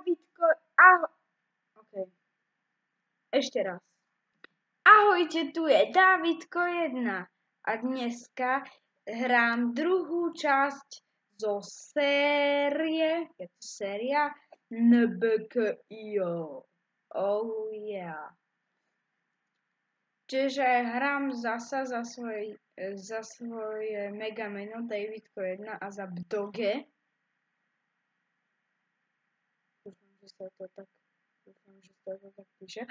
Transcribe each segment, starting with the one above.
Dávidko, ahoj. Okay. Ešte raz. Ahojte, tu je Dávidko 1 a dneska hrám druhú časť zo série, je to séria NBKIO. Oh yeah. Čiže hrám zasa za svoje mega meno Dávidko 1 a za Bdoge. Dúfam, že sa to tak píše.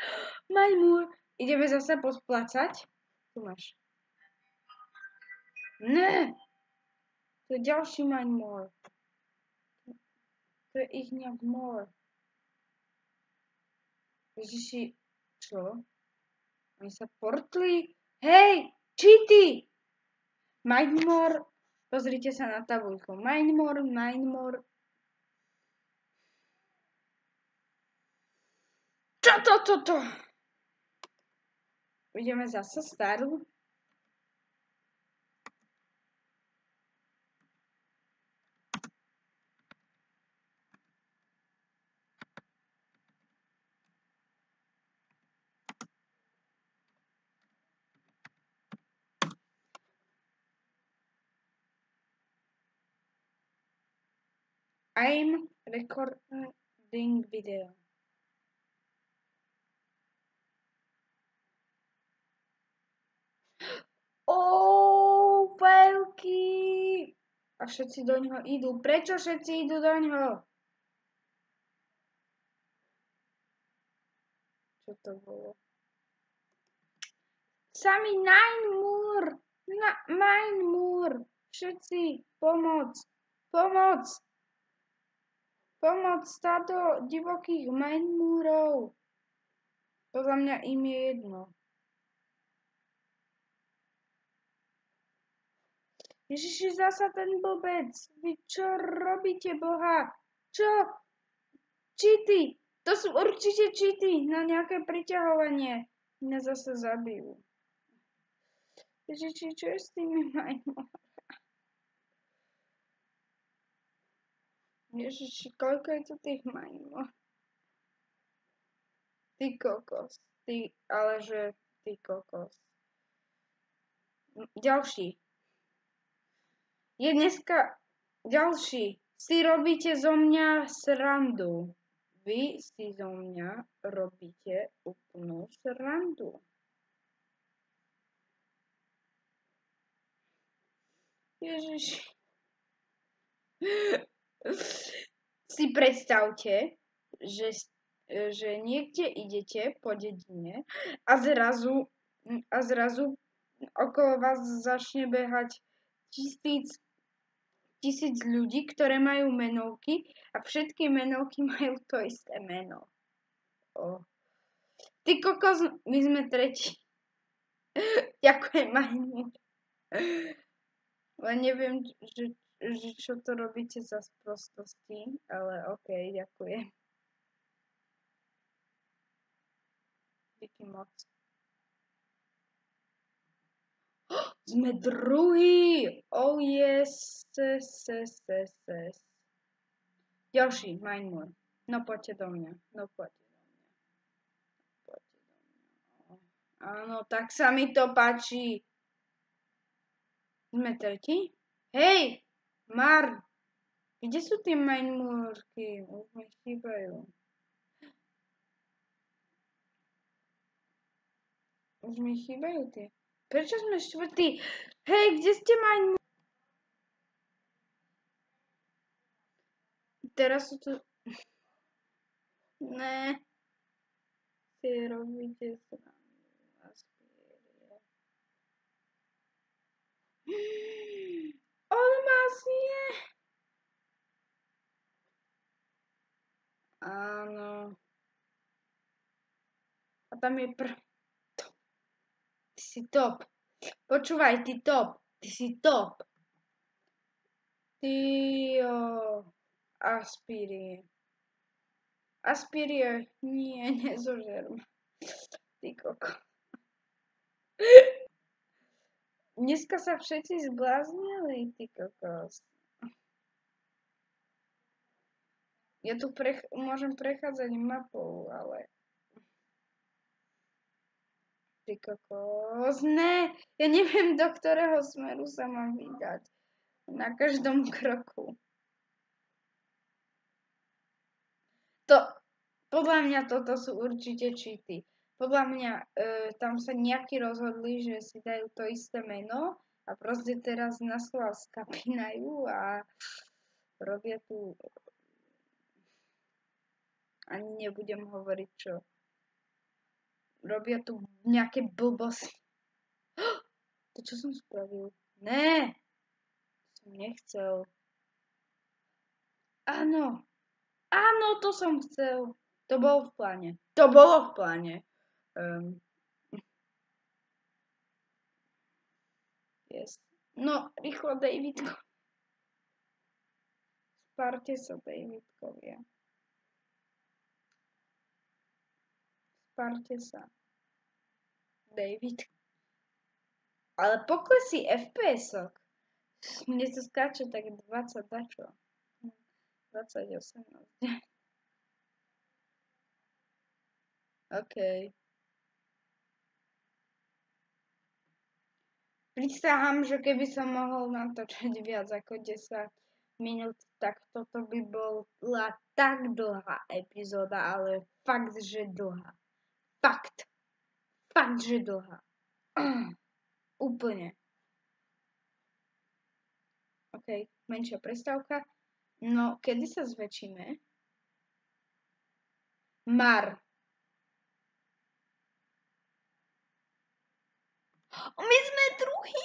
Majmúr, ideme zase posplácať. Tu máš. Ne! To je ďalší majmúr. To je ich nejak more. Ježiši, čo? Oni sa portli? Hej, cheaty! Majmúr, pozrite sa na tabuľku. Majmúr. Čo? Ideme zase starú. I'm recording video. Veľký! A všetci do ňoho idú. Prečo všetci idú do ňoho? Čo to bolo? Sami Majmúr! Všetci, pomoc! Pomoc stádo divokých Majmúrov! Podľa mňa im je jedno. Ježiši, zasa ten blbec. Vy čo robíte, Boha? Čo? Cheaty. To sú určite cheaty na nejaké priťahovanie. Mňa zase zabijú. Ježiši, čo je s tými majmúrmi? Ježiši, koľko je tu tých majmúr? Ty kokos. Ty kokos. Ďalší. Je dneska ďalší. Si robíte zo mňa srandu. Vy si zo mňa robíte úplnú srandu. Ježiši. Si predstavte, že niekde idete po dedine a zrazu okolo vás začne behať tisíc ľudí, ktoré majú menovky a všetky menovky majú to isté meno. Ty kokos, my sme tretí. Ďakujem, Majmúr. Len neviem, že čo to robíte za sprostosti, ale okej, ďakujem. Díky moc. Sme druhý! Oh yes. Ďalší, Majmúr. No poďte do mňa. Áno, tak sa mi to páči. Sme tretí? Hej! Mar! Kde sú tie Majmúrky? Už mi chýbajú. Už mi chýbajú tie. Prečo sme štvrtí? Hej, kde ste Majmúrky? Teraz sú tu... Ne. Si robíte srandu. On má nie. Áno. A tam je top. Ty si top. Počúvaj, ty top. Ty si top. Tyjo. Aspírie. Nie, nezožerm. Ty koko. Dneska sa všetci zbláznili, ty kokos. Ja tu môžem prechádzať mapou, ale... Ty kokos, ne! Ja neviem, do ktorého smeru sa mám vydať. Na každom kroku. Podľa mňa toto sú určite cheaty. Podľa mňa tam sa nejakí rozhodli, že si dajú to isté meno a proste teraz na schvál skapínajú a robia tu... Ani nebudem hovoriť čo. Robia tu nejaké blbosti. To čo som spravil? Ne! Som nechcel. Áno. Áno, to som chcel. To bolo v pláne. To bolo v pláne. Yes. No, rýchlo, Davidko. Sparte sa, Davidkovia. Sparte sa. David. Ale poklesí FPS-ok. Mne to skáče tak 20 dačo. 28. OK. Prisahám, že keby som mohol natočiť viac ako 10 minút, tak toto by bola tak dlhá epizóda, ale fakt, že dlhá. Fakt, že dlhá. Úplne. OK, menšia prestávka. No, kedy sa zväčšíme? My sme druhý!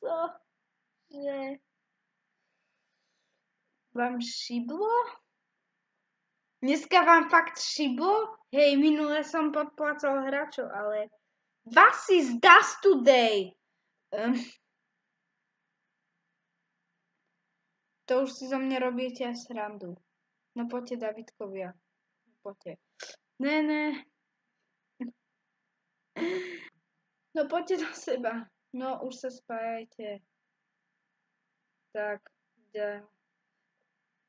Cože? Vám šiblo? Dneska vám fakt šiblo? Hej, minule som podplacal hráčov, ale... Was is das today? To už si zo mňa robíte srandu. No poďte, Davidkovia. Poďte. Ne. No poďte do seba. No už sa spájajte. Tak,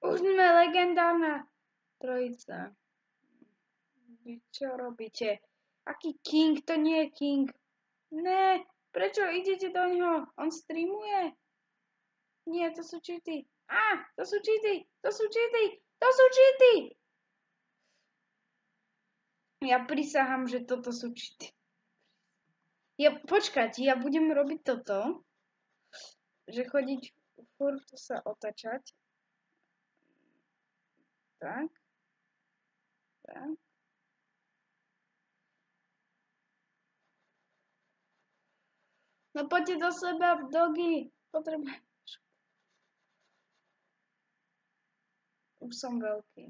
už sme legendárna trojica. Vy čo robíte? Aký king? To nie je king. Ne, prečo idete do ňoho? On streamuje? Nie, to sú cheaty. To sú cheaty. Ja prisahám, že toto sú cheaty. Počkať, ja budem robiť toto, že chodiť furt sa otačať. Tak. No poďte do seba, dogy. Potrebujem. Už som veľký.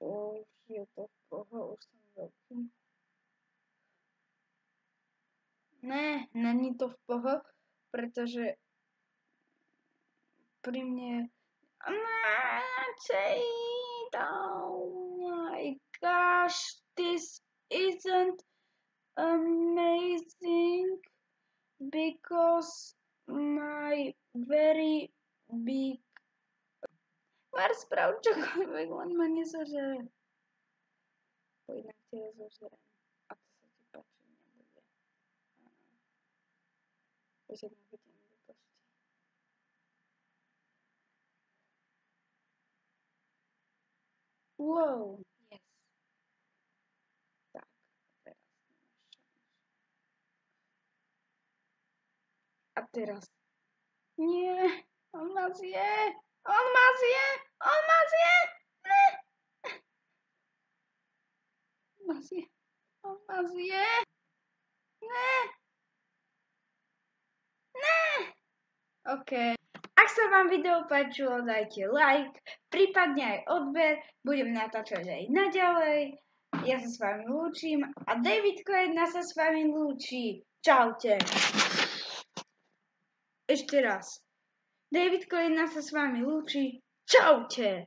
Už je to v poho, už som veľký. Ne, není to v poho, pretože pri mne... Oh my gosh, this isn't amazing because my very big... Mar sprav čokoľvek, len ma nezožere. Inak teba zožerem. A to sa ti páči, nebude. Počkaj, nebudem vypočť. Wow, yes. Tak, teraz nemáš šancu. A teraz. Nie, on ma zje! Ne! On ma zje! Ne! OK. Ak sa vám video páčilo, dajte like, prípadne aj odber, budem natáčať aj naďalej. Ja sa s vami lúčim a Davidko 1 sa s vami lúči. Čaute. Ešte raz. Davidko 1 sa s vami lúči. Čaute.